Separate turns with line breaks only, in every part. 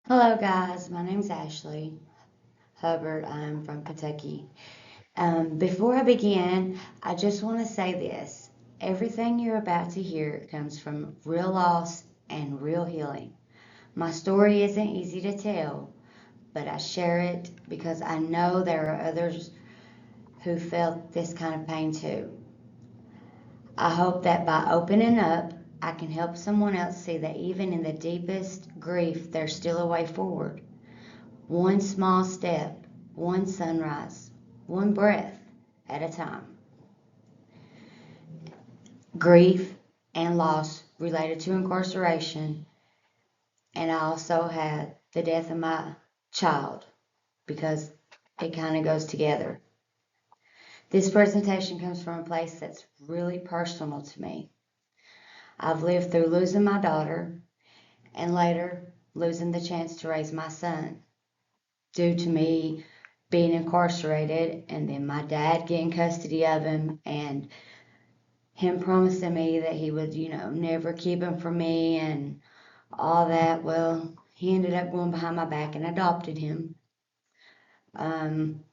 Hello, guys. My name's Ashley Hubbard. I'm from Kentucky. Before I begin, I just want to say this. Everything you're about to hear comes from real loss and real healing. My story isn't easy to tell, but I share it because I know there are others who felt this kind of pain too. I hope that by opening up, I can help someone else see that even in the deepest grief, there's still a way forward. One small step, one sunrise, one breath at a time. Grief and loss related to incarceration, and I also had the death of my child because it kind of goes together. This presentation comes from a place that's really personal to me. I've lived through losing my daughter and later losing the chance to raise my son due to me being incarcerated and then my dad getting custody of him and him promising me that he would, never keep him from me and all that. Well, he ended up going behind my back and adopted him. Um,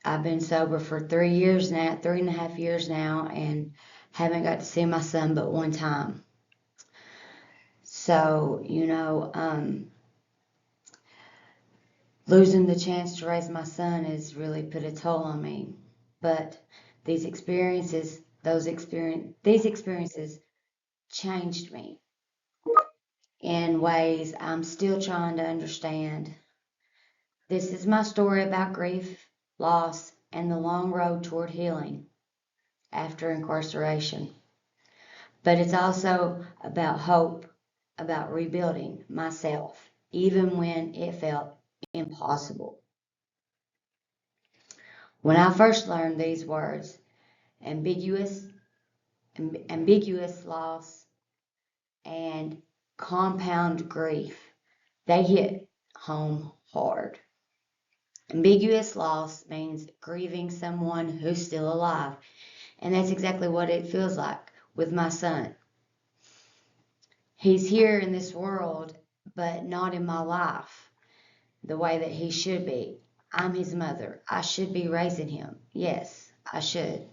I've been sober for 3 years now, 3.5 years now, and haven't got to see my son but one time. So, losing the chance to raise my son has really put a toll on me. But these experiences changed me in ways I'm still trying to understand. This is my story about grief, loss, and the long road toward healing after incarceration. But it's also about hope, about rebuilding myself, even when it felt impossible. When I first learned these words, ambiguous, ambiguous loss and compound grief, they hit home hard. Ambiguous loss means grieving someone who's still alive. And that's exactly what it feels like with my son. He's here in this world, but not in my life the way that he should be. I'm his mother. I should be raising him. Yes, I should.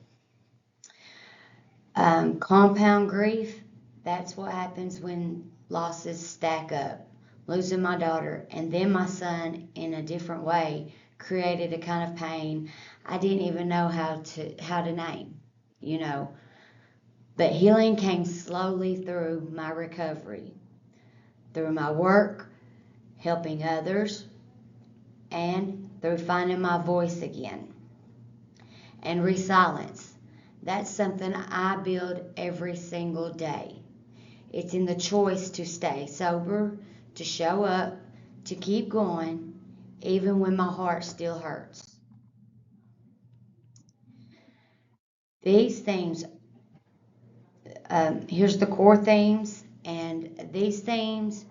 Compound grief, that's what happens when losses stack up. Losing my daughter and then my son in a different way created a kind of pain I didn't even know how to name, you know. But healing came slowly through my recovery, through my work, helping others, and through finding my voice again. And resilience, that's something I build every single day. It's in the choice to stay sober, to show up, to keep going, even when my heart still hurts. These themes, here's the core themes, and these themes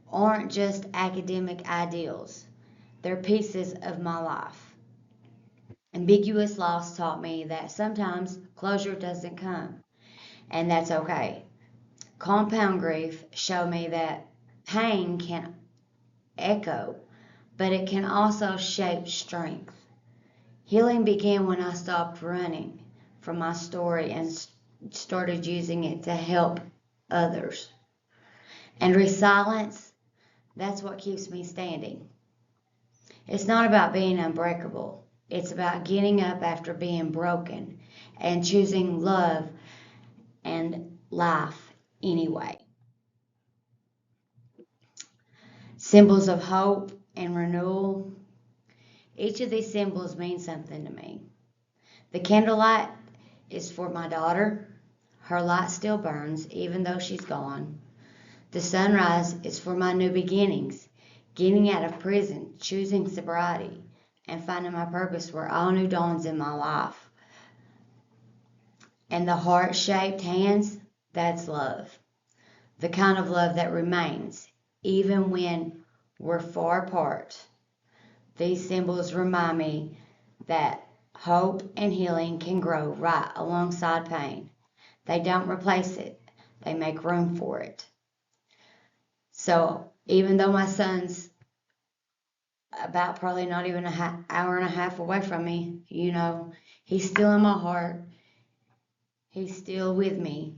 aren't just academic ideals, they're pieces of my life. Ambiguous loss taught me that sometimes closure doesn't come, and that's okay. Compound grief showed me that pain can echo, but it can also shape strength. Healing began when I stopped running from my story and started using it to help others. And resilience, that's what keeps me standing. It's not about being unbreakable. It's about getting up after being broken and choosing love and life anyway. Symbols of hope and renewal. Each of these symbols means something to me. The candlelight is for my daughter. Her light still burns even though she's gone. The sunrise is for my new beginnings, getting out of prison, choosing sobriety, and finding my purpose where all new dawns in my life. And the heart-shaped hands, that's love. The kind of love that remains, even when we're far apart. These symbols remind me that hope and healing can grow right alongside pain. They don't replace it, they make room for it. So even though my son's about probably not even hour and a half away from me. He's still in my heart. He's still with me.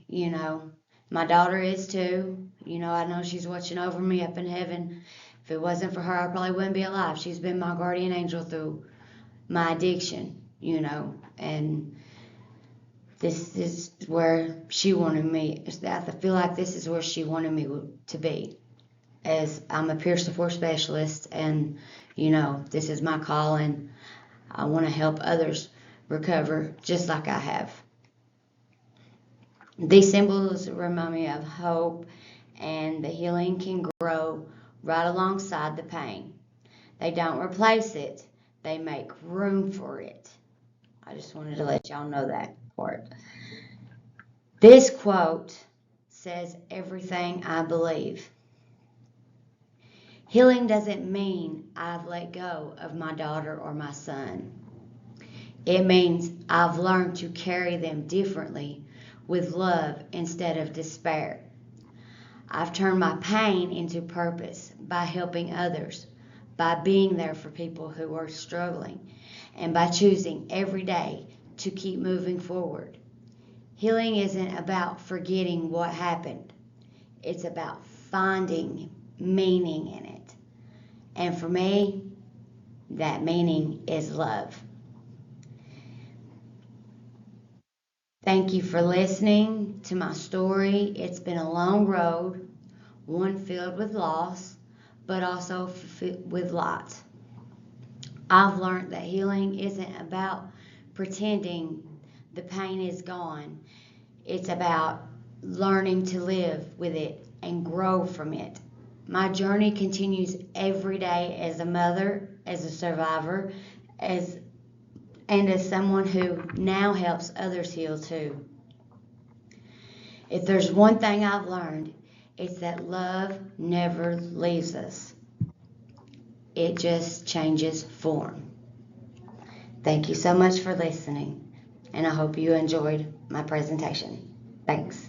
My daughter is too. I know she's watching over me up in heaven. If it wasn't for her, I probably wouldn't be alive. She's been my guardian angel through my addiction. And this is where she wanted me. I feel like this is where she wanted me to be, as I'm a peer support specialist, and this is my calling. I want to help others recover just like I have. These symbols remind me of hope, and the healing can grow right alongside the pain. They don't replace it, they make room for it. I just wanted to let y'all know that part. This quote says everything I believe. Healing doesn't mean I've let go of my daughter or my son. It means I've learned to carry them differently, with love instead of despair. I've turned my pain into purpose by helping others, by being there for people who are struggling, and by choosing every day to keep moving forward. Healing isn't about forgetting what happened. It's about finding meaning in it. And for me, that meaning is love. Thank you for listening to my story. It's been a long road, one filled with loss, but also with lots. I've learned that healing isn't about pretending the pain is gone. It's about learning to live with it and grow from it. My journey continues every day as a mother, as a survivor, and as someone who now helps others heal too. If there's one thing I've learned, it's that love never leaves us. It just changes form. Thank you so much for listening, and I hope you enjoyed my presentation. Thanks.